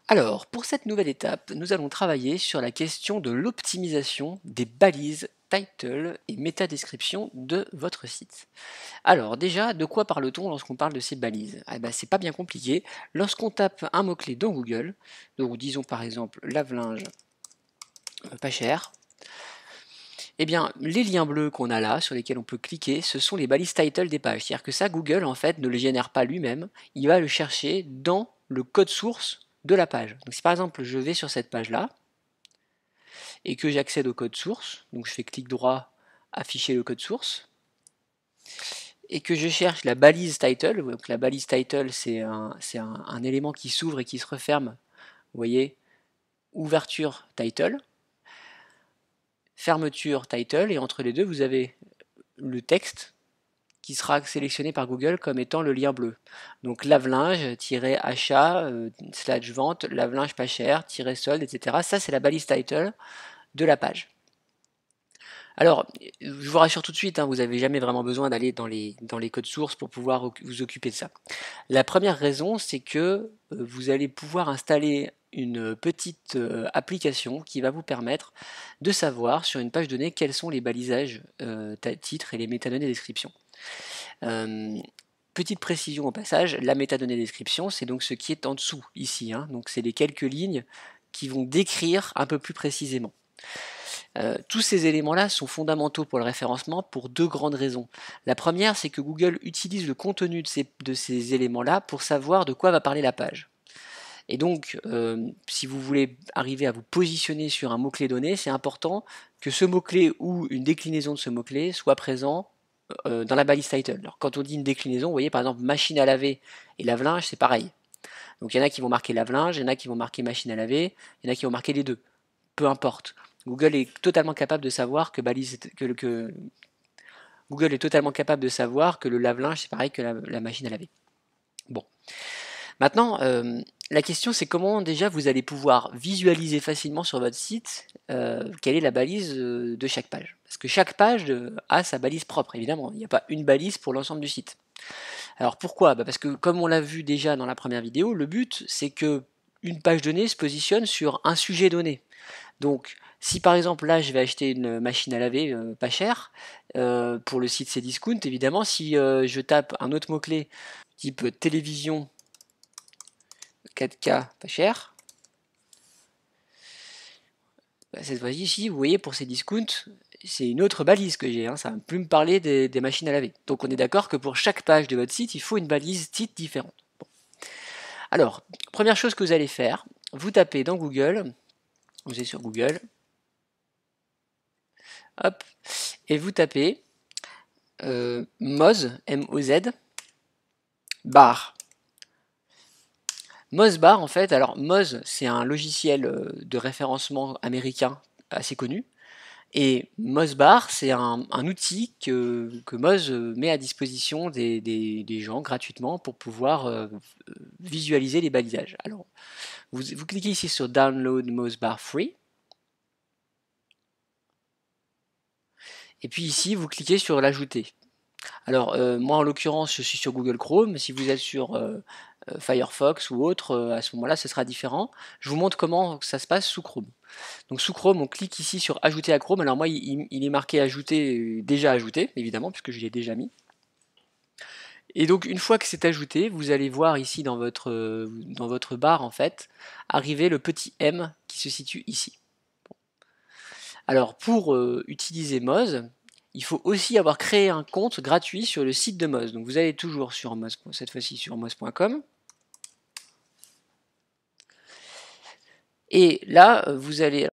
Alors, pour cette nouvelle étape, nous allons travailler sur la question de l'optimisation des balises title et métadescription de votre site. Alors déjà, de quoi parle-t-on lorsqu'on parle de ces balises? Eh ben, c'est pas bien compliqué. Lorsqu'on tape un mot-clé dans Google, donc disons par exemple lave-linge pas cher, eh bien les liens bleus qu'on a là, sur lesquels on peut cliquer, ce sont les balises title des pages. C'est-à-dire que ça, Google en fait ne le génère pas lui-même, il va le chercher dans le code source de la page. Donc si par exemple je vais sur cette page-là, et que j'accède au code source, donc je fais clic droit, afficher le code source, et que je cherche la balise title, donc la balise title c'est un élément qui s'ouvre et qui se referme, vous voyez, ouverture title, fermeture title, et entre les deux vous avez le texte qui sera sélectionné par Google comme étant le lien bleu. Donc lave-linge-achat, slash vente, lave-linge pas cher, solde, etc. Ça c'est la balise title de la page. Alors, je vous rassure tout de suite, hein, vous n'avez jamais vraiment besoin d'aller dans les codes sources pour pouvoir vous occuper de ça. La première raison, c'est que vous allez pouvoir installer une petite application qui va vous permettre de savoir sur une page donnée quels sont les balisages titres et les métadonnées description. Petite précision au passage, la métadonnée description, c'est donc ce qui est en dessous ici, hein, donc c'est les quelques lignes qui vont décrire un peu plus précisément. Tous ces éléments-là sont fondamentaux pour le référencement pour deux grandes raisons. La première, c'est que Google utilise le contenu de ces éléments-là pour savoir de quoi va parler la page. Et donc, si vous voulez arriver à vous positionner sur un mot-clé donné, c'est important que ce mot-clé ou une déclinaison de ce mot-clé soit présent dans la balise title. Alors, quand on dit une déclinaison, vous voyez par exemple machine à laver et lave-linge, c'est pareil. Donc il y en a qui vont marquer lave-linge, il y en a qui vont marquer machine à laver, il y en a qui vont marquer les deux. Peu importe. Google est totalement capable de savoir que Google est totalement capable de savoir que le lave-linge c'est pareil que la machine à laver. Bon. Maintenant, la question c'est comment déjà vous allez pouvoir visualiser facilement sur votre site quelle est la balise de chaque page. Parce que chaque page a sa balise propre, évidemment. Il n'y a pas une balise pour l'ensemble du site. Alors pourquoi? Parce que comme on l'a vu déjà dans la première vidéo, le but c'est que une page donnée se positionne sur un sujet donné. Donc si par exemple là je vais acheter une machine à laver pas chère pour le site Cdiscount, évidemment si je tape un autre mot-clé type télévision 4K pas cher, cette fois-ci ici, vous voyez pour Cdiscount, c'est une autre balise que j'ai, hein, ça ne va plus me parler des machines à laver. Donc on est d'accord que pour chaque page de votre site, il faut une balise titre différente. Bon. Alors, première chose que vous allez faire, vous tapez dans Google, vous êtes sur Google, hop, et vous tapez Moz, M-O-Z, bar. Mozbar en fait, alors Moz c'est un logiciel de référencement américain assez connu, et Mozbar c'est un outil que Moz met à disposition des gens gratuitement pour pouvoir visualiser les balisages. Alors vous cliquez ici sur Download Mozbar Free, et puis ici vous cliquez sur l'ajouter. Alors moi en l'occurrence je suis sur Google Chrome, si vous êtes sur Firefox ou autre, à ce moment-là ce sera différent. Je vous montre comment ça se passe sous Chrome. Donc sous Chrome on clique ici sur ajouter à Chrome, alors moi il est marqué ajouter, déjà ajouté évidemment puisque je l'ai déjà mis. Et donc une fois que c'est ajouté, vous allez voir ici dans votre barre en fait, arriver le petit M qui se situe ici. Alors pour utiliser Moz, il faut aussi avoir créé un compte gratuit sur le site de Moz. Donc vous allez toujours sur Moz, cette fois-ci sur moz.com. Et là, vous allez